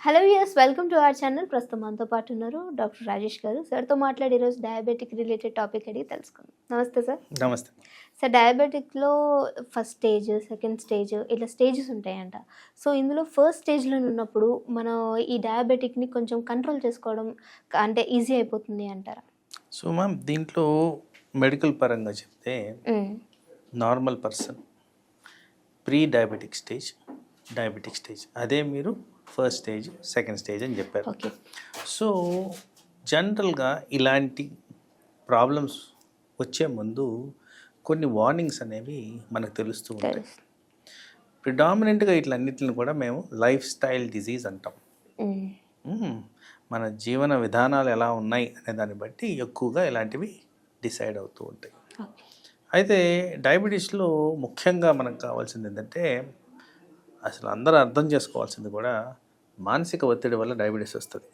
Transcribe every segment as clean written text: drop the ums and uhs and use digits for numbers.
Hello viewers, welcome to our channel. ప్రస్తుతం మనతో పాటు ఉన్నారు డాక్టర్ రాజేష్ గారు. సార్తో మాట్లాడి ఈరోజు డయాబెటిక్ రిలేటెడ్ టాపిక్ అడిగి తెలుసుకుందాం. నమస్తే సార్. నమస్తే సార్, డయాబెటిక్లో ఫస్ట్ స్టేజ్, సెకండ్ స్టేజ్, ఇట్లా స్టేజెస్ ఉంటాయంట. సో ఇందులో ఫస్ట్ స్టేజ్లో ఉన్నప్పుడు మనం ఈ డయాబెటిక్ని కొంచెం కంట్రోల్ చేసుకోవడం అంటే ఈజీ అయిపోతుంది అంటారా? సో మ్యామ్, దీంట్లో మెడికల్ పరంగా చెప్తే normal person pre diabetic stage, diabetic stage, అదే మీరు ఫస్ట్ స్టేజ్, సెకండ్ స్టేజ్ అని చెప్పారు. ఓకే. సో జనరల్గా ఇలాంటి ప్రాబ్లమ్స్ వచ్చే ముందు కొన్ని వార్నింగ్స్ అనేవి మనకు తెలుస్తూ ఉంటాయి. ప్రిడామినెంట్గా ఇట్లన్నిటిని కూడా మేము లైఫ్ స్టైల్ డిజీజ్ అంటాం. మన జీవన విధానాలు ఎలా ఉన్నాయి అనే దాన్ని బట్టి ఎక్కువగా ఇలాంటివి డిసైడ్ అవుతూ ఉంటాయి. అయితే డయాబెటీస్లో ముఖ్యంగా మనకు కావాల్సింది ఏంటంటే, అసలు అందరూ అర్థం చేసుకోవాల్సింది కూడా మానసిక ఒత్తిడి వల్ల డయాబెటీస్ వస్తుంది.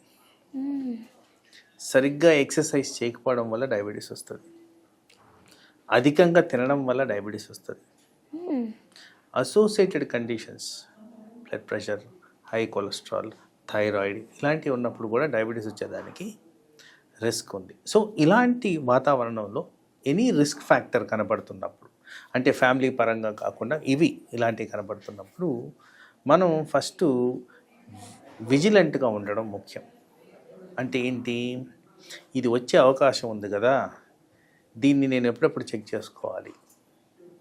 సరిగ్గా ఎక్సర్సైజ్ చేయకపోవడం వల్ల డయాబెటీస్ వస్తుంది. అధికంగా తినడం వల్ల డయాబెటీస్ వస్తుంది. Associated conditions, blood pressure, high cholesterol, thyroid ఇలాంటివి ఉన్నప్పుడు కూడా డయాబెటీస్ వచ్చేదానికి రిస్క్ ఉంది. సో ఇలాంటి వాతావరణంలో ఎనీ రిస్క్ ఫ్యాక్టర్ కనబడుతున్నప్పుడు, అంటే ఫ్యామిలీ పరంగా కాకుండా ఇలాంటివి కనబడుతున్నప్పుడు మనం ఫస్ట్ విజిలెంట్గా ఉండడం ముఖ్యం. అంటే ఏంటి, ఇది వచ్చే అవకాశం ఉంది కదా, దీన్ని నేను ఎప్పుడప్పుడు చెక్ చేసుకోవాలి,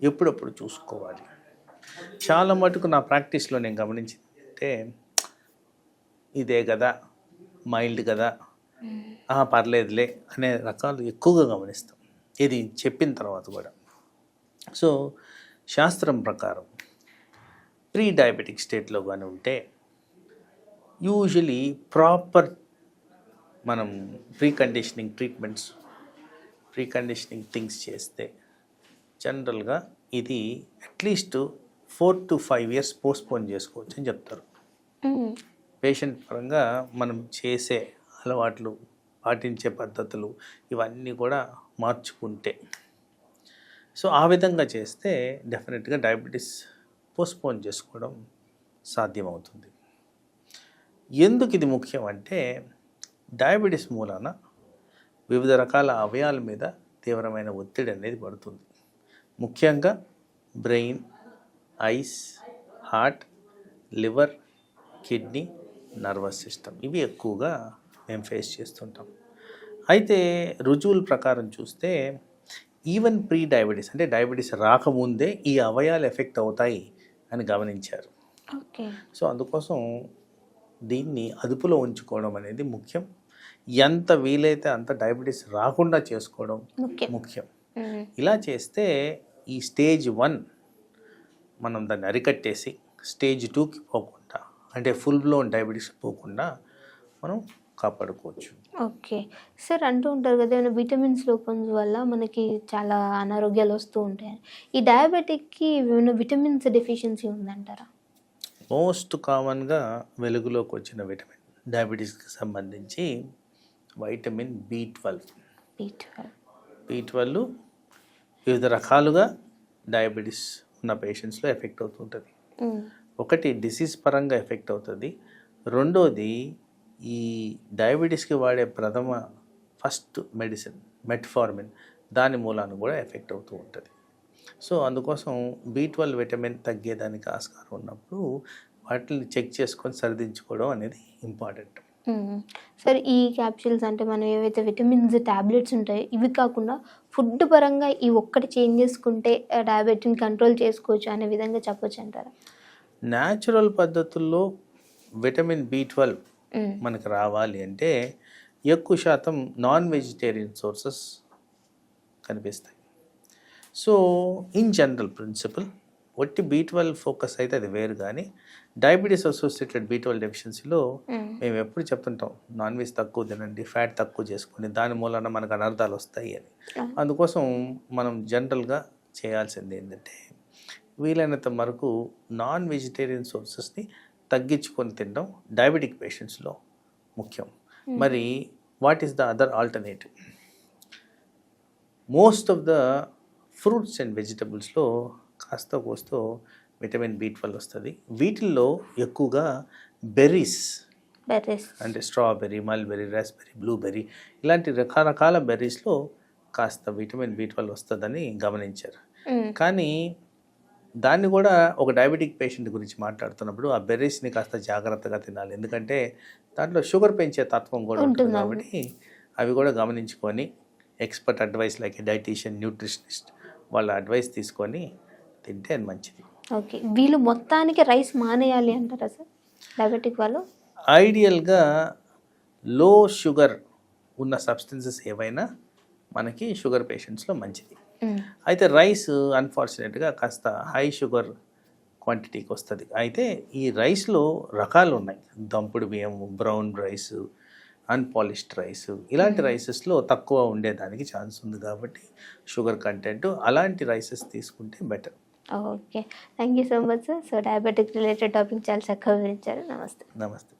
ఎప్పుడప్పుడు చూసుకోవాలి. చాలా మటుకు నా ప్రాక్టీస్లో నేను గమనించిందంటే, ఇదే కదా, మైల్డ్ కదా, పర్లేదులే అనే రకాలు ఎక్కువగా గమనిస్తాం, ఇది చెప్పిన తర్వాత కూడా. సో శాస్త్రం ప్రకారం ప్రీ డయాబెటిక్ స్టేట్లో కానీ ఉంటే యూజువలీ ప్రాపర్ మనం pre conditioning treatments, pre conditioning things చేస్తే జనరల్గా ఇది అట్లీస్ట్ 4 to 5 years పోస్ట్పోన్ చేసుకోవచ్చు అని చెప్తారు. పేషెంట్ పరంగా మనం చేసే అలవాట్లు, పాటించే పద్ధతులు ఇవన్నీ కూడా మార్చుకుంటే, సో ఆ విధంగా చేస్తే డెఫినెట్గా డయాబెటీస్ పోస్ట్పోన్ చేసుకోవడం సాధ్యమవుతుంది. ఎందుకు ఇది ముఖ్యం అంటే, డయాబెటీస్ మూలాన వివిధ రకాల అవయవాల మీద తీవ్రమైన ఒత్తిడి అనేది పడుతుంది. ముఖ్యంగా brain, ice, heart, liver, kidney, nervous system, ఇవి ఎక్కువగా మేము ఫేస్ చేస్తుంటాం. అయితే రుజువుల ప్రకారం చూస్తే ఈవెన్ ప్రీ డయాబెటీస్, అంటే డయాబెటీస్ రాకముందే ఈ అవయవాలు ఎఫెక్ట్ అవుతాయి అని గమనించారు. సో అందుకోసం దీన్ని అదుపులో ఉంచుకోవడం అనేది ముఖ్యం. ఎంత వీలైతే అంత డయాబెటీస్ రాకుండా చేసుకోవడం ముఖ్యం. ఇలా చేస్తే ఈ స్టేజ్ 1 మనం దాన్ని అరికట్టేసి స్టేజ్ 2కి పోకుండా, అంటే ఫుల్ బ్లోన్ డయాబెటీస్ పోకుండా మనం కాపాడుకోవచ్చు. ఓకే సార్, అంటూ ఉంటారు కదా, ఏమైనా విటమిన్స్ లోపం వల్ల మనకి చాలా అనారోగ్యాలు వస్తూ ఉంటాయి. ఈ డయాబెటిక్కి ఏమైనా విటమిన్స్ డెఫిషియన్సీ ఉందంటారా? మోస్ట్ కామన్గా వెలుగులోకి వచ్చిన విటమిన్ డయాబెటీస్కి సంబంధించి వైటమిన్ B12 వివిధ రకాలుగా డయాబెటీస్ ఉన్న పేషెంట్స్లో ఎఫెక్ట్ అవుతుంటుంది. ఒకటి డిసీజ్ పరంగా ఎఫెక్ట్ అవుతుంది. రెండోది ఈ డయాబెటీస్కి వాడే ఫస్ట్ మెడిసిన్ మెట్ఫార్మిన్, దాని మూలాన్ని కూడా ఎఫెక్ట్ అవుతూ ఉంటుంది. సో అందుకోసం B12 విటమిన్ తగ్గేదానికి ఆస్కారం ఉన్నప్పుడు వాటిని చెక్ చేసుకొని సరిదించుకోవడం అనేది ఇంపార్టెంట్. సార్, ఈ క్యాప్సూల్స్ అంటే మనం ఏవైతే విటమిన్స్ ట్యాబ్లెట్స్ ఉంటాయో ఇవి కాకుండా ఫుడ్ పరంగా ఈ ఒక్కటి చేంజ్ చేసుకుంటే డయాబెటీని కంట్రోల్ చేసుకోవచ్చు అనే విధంగా చెప్పొచ్చు అంటారా? న్యాచురల్ పద్ధతుల్లో విటమిన్ B12 మనకు రావాలి అంటే ఎక్కువ శాతం నాన్ వెజిటేరియన్ సోర్సెస్ కనిపిస్తాయి. సో ఇన్ జనరల్ ప్రిన్సిపల్ ఒట్టి B12 ఫోకస్ అయితే అది వేరు, కానీ డయాబెటీస్ అసోసియేటెడ్ B12 డెఫిషియన్సీలో మేము ఎప్పుడు చెప్తుంటాం, నాన్ వెజ్ తక్కువ తినండి, ఫ్యాట్ తక్కువ చేసుకోండి, దాని మూలన మనకు అనర్థాలు వస్తాయి అని. అందుకోసం మనం జనరల్గా చేయాల్సింది ఏంటంటే, వీలైనంత వరకు నాన్ వెజిటేరియన్ సోర్సెస్ని తగ్గించుకొని తినడం డయాబెటిక్ పేషెంట్స్లో ముఖ్యం. మరి what is the other alternative? Most of the fruits and వెజిటబుల్స్లో కాస్త కోస్తో విటమిన్ B12 వస్తుంది. వీటిల్లో ఎక్కువగా బెర్రీస్, బెర్రీస్. అంటే స్ట్రాబెర్రీ, మల్బెర్రీ, రాస్బెర్రీ, బ్లూబెర్రీ ఇలాంటి రకరకాల బెర్రీస్లో కాస్త విటమిన్ B12 వస్తుందని గమనించారు. కానీ దాన్ని కూడా ఒక డయాబెటిక్ పేషెంట్ గురించి మాట్లాడుతున్నప్పుడు ఆ బెర్రీస్ని కాస్త జాగ్రత్తగా తినాలి. ఎందుకంటే దాంట్లో షుగర్ పెంచే తత్వం కూడా ఉంటుంది కాబట్టి అవి కూడా గమనించుకొని expert advice like dietitian, nutritionist వాళ్ళ అడ్వైస్ తీసుకొని తింటే అది మంచిది. ఓకే, వీళ్ళు మొత్తానికి రైస్ మానేయాలి అంటారా సార్ డయాబెటిక్ వాళ్ళు? ఐడియల్గా లో షుగర్ ఉన్న సబ్స్టెన్సెస్ ఏవైనా మనకి షుగర్ పేషెంట్స్లో మంచిది. అయితే రైస్ అన్ఫార్చునేట్గా కాస్త హై షుగర్ క్వాంటిటీకి వస్తుంది. అయితే ఈ రైస్లో రకాలు ఉన్నాయి. దంపుడు బియ్యం, బ్రౌన్ రైస్, అన్పాలిష్డ్ రైస్, ఇలాంటి రైసెస్లో తక్కువ ఉండేదానికి ఛాన్స్ ఉంది కాబట్టి షుగర్ కంటెంట్ అలాంటి రైసెస్ తీసుకుంటే better. Okay, thank you so much sir. So diabetic related topic చాలా చక్కగా వివరించారు. నమస్తే. నమస్తే.